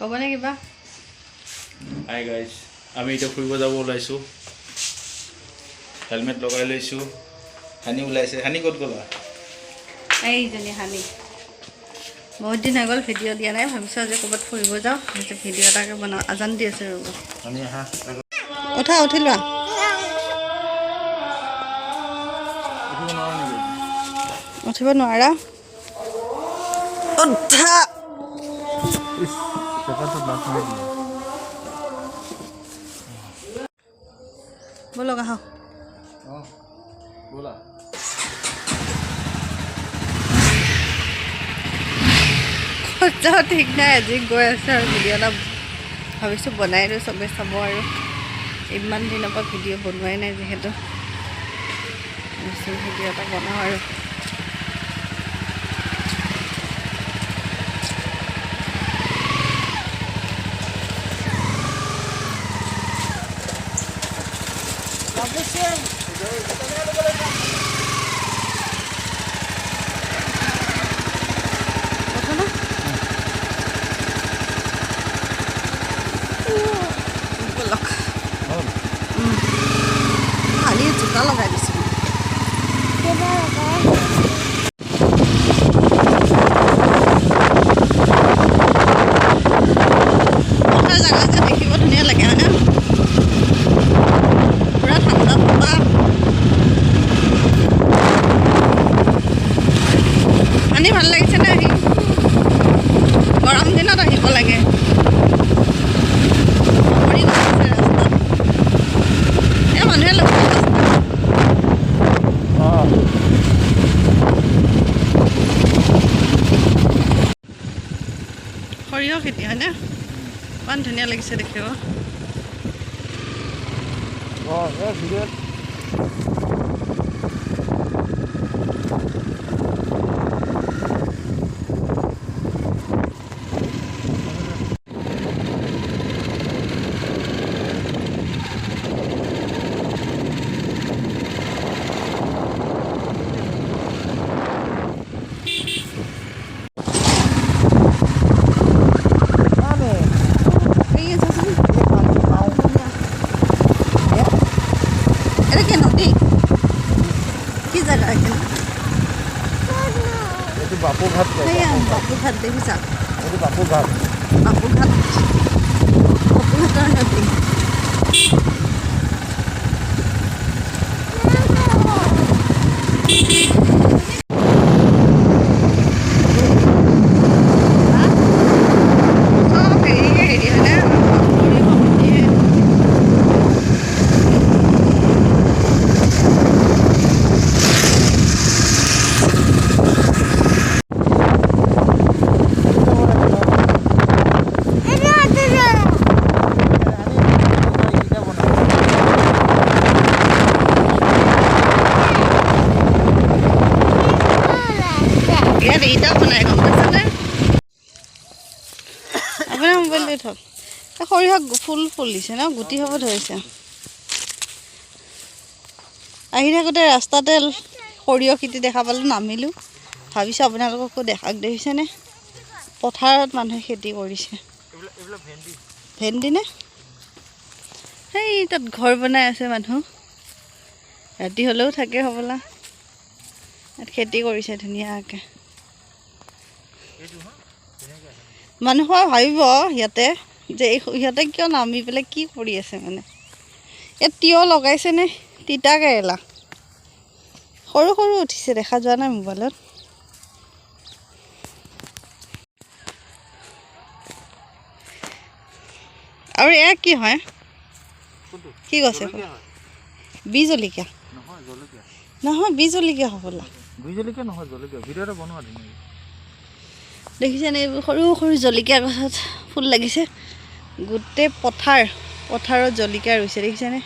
ক'বনে কিবা? Hi guys, আমি এতিয়া ফুৰিব যাব ওলাইছোঁ। হেলমেট লগাই লৈছোঁ। হানি ওলাইছে। হানি ক'ত গ'লা? এইজনী হানি বহুত দিন হৈ গ'ল ভিডিঅ' দিয়া নাই, ভাবিছোঁ আজি ক'ৰবাত ফুৰিব যাওঁ, ভাবিছোঁ ভিডিঅ' এটাকে বনাওঁ। আজান দি আছে ৰ'ব। হানি আহা। উঠি লোৱা। উঠিব নোৱাৰা? উঠা। ব'লক আহক। ব'লা। যাওঁ ঠিক নাই, আজি গৈ আছে আৰু ভিডিঅ' এটা ভাবিছোঁ বনাই দিওঁ, চবেই চাব আৰু ইমান দিনৰ পৰা ভিডিঅ' বনোৱাই নাই যিহেতু ভাবিছোঁ ভিডিঅ' এটা বনাওঁ আৰু পানী জোতা লগাই দিছোঁ। পথাৰ জেগা যে দেখিব ধুনীয়া লাগে হয় ন? পুৰা ঠাণ্ডা বতাহ। পানী ভাল লাগিছে নে আহি? গৰম দিনত আহিব লাগে। মানুহে লগ সৰিয়হ খেতি হয়নে? ইমান ধুনীয়া লাগিছে দেখিব। বাপুঘাট দেখিছা? বাপুঘাট বাপুঘাটৰ নদী। আপোনাৰ মোবাইলটো থওক। সৰিয়হ ফুল ফুলিছে ন, গুটি হ'ব ধৰিছে। আহি থাকোঁতে ৰাস্তাতে সৰিয়হ খেতি দেখা পালোঁ, নামিলোঁ। ভাবিছোঁ আপোনালোককো দেখিছেনে? পথাৰত মানুহে খেতি কৰিছে। ভেন্দি নে? সেই তাত ঘৰ বনাই আছে মানুহ, ৰাতি হ'লেও থাকে হ'বলা। ইয়াত খেতি কৰিছে ধুনীয়াকৈ। মানুহৰ ভাবিব ইয়াতে যে ইহঁতে কিয় নামি পেলাই কি কৰি আছে মানে। ইয়াত তিয়হ লগাইছেনে? তিতা কেৰেলা সৰু সৰু উঠিছে, দেখা যোৱা নাই মোবাইলত। আৰু এয়া কি হয়? কি গছে? বি জলকীয়া নহয়, বি জলকীয়া হ'বলা। দেখিছেনে? এইবোৰ সৰু সৰু জলকীয়া গছত ফুল লাগিছে। গোটেই পথাৰত জলকীয়া ৰুইছে, দেখিছেনে?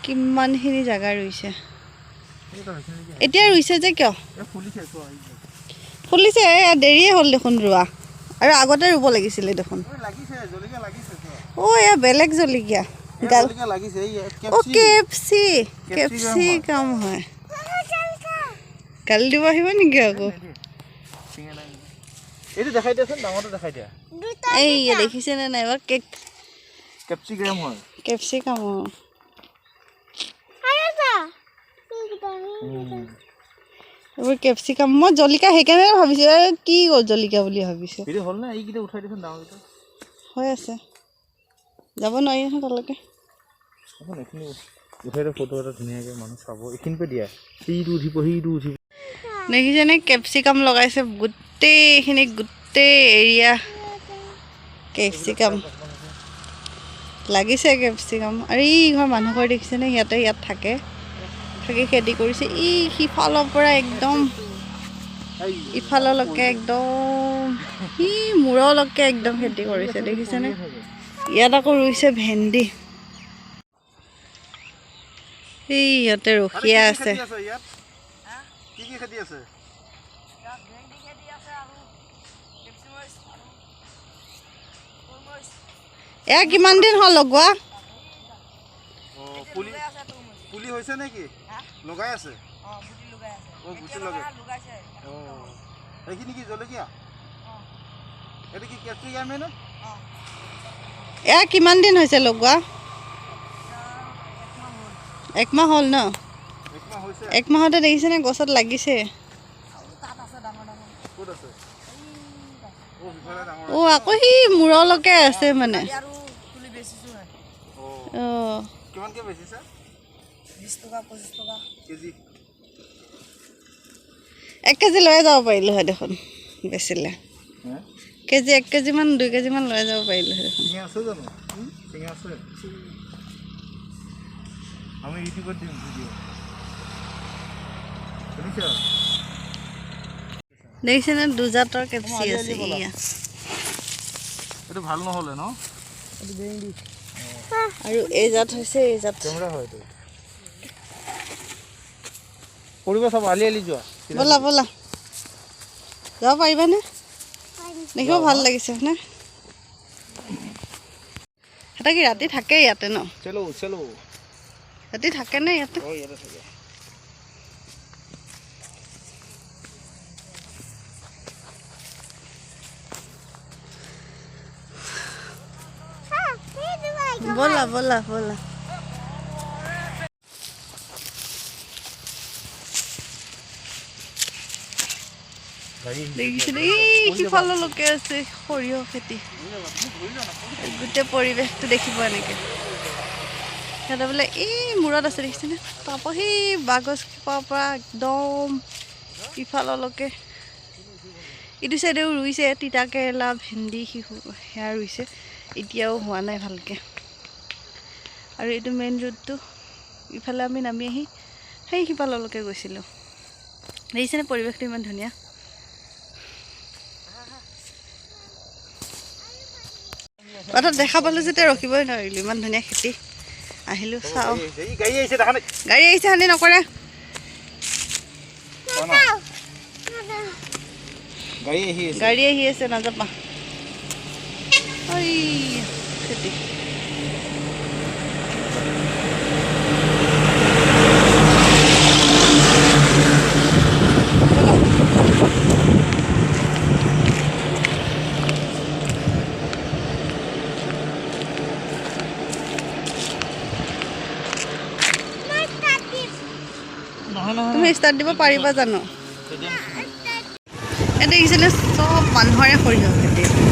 কিমানখিনি জেগা ৰুইছে। এতিয়া ৰুইছে যে কিয়? ফুলিছে, দেৰিয়ে হ'ল দেখোন ৰোৱা, আৰু আগতে ৰুব লাগিছিলে দেখোন। এয়া বেলেগ জলকীয়া। কেপচিকাম হয়। গালি দিব আহিব নেকি আকৌ? এইটো দেখাই দিয়াচোন ডাঙৰটো দেখাই দিয়া এই দেখিছেনে নাই বা কেপচিকাম হয় কেপচিকাম এইবোৰ কেপচিকাম মই জলকীয়া সেইকাৰণে ভাবিছোঁ কি জলকীয়া বুলি ভাবিছোঁ এইটো হ'ল না এইকেইটা উঠাই দিয়াচোন ডাঙৰকেইটা হৈ আছে যাব নোৱাৰি নহয় তালৈকে এইখিনি উঠাই দিয়া ফটো এটা ধুনীয়াকৈ মানুহ চাব এইখিনিতে দিয়া সিটো উঠিব দেখিছেনে কেপচিকাম লগাইছে গোটেইখিনি গোটেই এৰিয়া কেপচিকাম লাগিছে কেপচিকাম আৰু এই ঘৰ মানুহ ঘৰ দেখিছেনে ইয়াত থাকে খেতি কৰিছে ই সিফালৰ পৰা একদম ইফাললৈকে একদম ই মূৰলৈকে একদম খেতি কৰিছে দেখিছেনে ইয়াত আকৌ ৰুইছে ভেন্দি এই ইয়াতে ৰখীয়া আছে এয়া কিমান দিন হ'ল লগোৱা পুলি হৈছে নেকি লগাই আছে এইখিনি কি জলকীয়া এইটো কি কেপচিকামে নে এয়া কিমান দিন হৈছে লগোৱা একমাহ হ'ল ন এক মাহতে দেখিছেনে গছত লাগিছে আকৌ সি মূৰলৈকে আছে মানে অঁ 1 কেজি লৈ যাব পাৰিলোঁ হয় দেখোন বেচিলে কেজি 1 কেজিমান 2 কেজিমান লৈ যাব পাৰিলোঁ হয় দেখোন আমি ইউটিউবত দিম ভিডিও দেখিছেনে দুজাতৰ কেপচি আছে ইয়া এইটো ভাল নহ'লে ন আৰু এই জাত হৈছে এই জাত কেমেৰা হয় এইটো কৰিব সব আলি যোৱা ব'লা ব'লা যাব পাৰিবানে দেখিব ভাল লাগিছে হয়নে এটা কি ৰাতি থাকে ইয়াতে ন চলো ৰাতি থাকেনে ইয়াতে ইয়াতে থাকে ব'লা ব'লা ব'লা দেখিছিলে এই সিফাললৈকে আছে সৰিয়হ খেতি গোটেই পৰিৱেশটো দেখিব এনেকৈ সিহঁতে বোলে এই মূৰত আছে দেখিছেনে তাৰপৰা সেই বাগজ পৰা একদম ইফাললৈকে ইটো চাইডেও ৰুইছে তিতা কেৰেলা ভেন্দি সেয়া ৰুইছে এতিয়াও হোৱা নাই ভালকৈ আৰু এইটো মেইন ৰোডটো ইফালে আমি নামি আহি সেই সিফাললৈকে গৈছিলোঁ দেখিছেনে পৰিৱেশটো ইমান ধুনীয়া বাটত দেখা পালোঁ যেতিয়া ৰখিবই নোৱাৰিলোঁ ইমান ধুনীয়া খেতি আহিলোঁ চাওঁ গাড়ী আহিছে হানি নকৰে গাড়ী আহি আছে নাযাবা খেতি তুমি ষ্টাৰ্ট দিব পাৰিবা জানো? দেখিছিলে চব মানুহৰে সৰিয়হ খেতি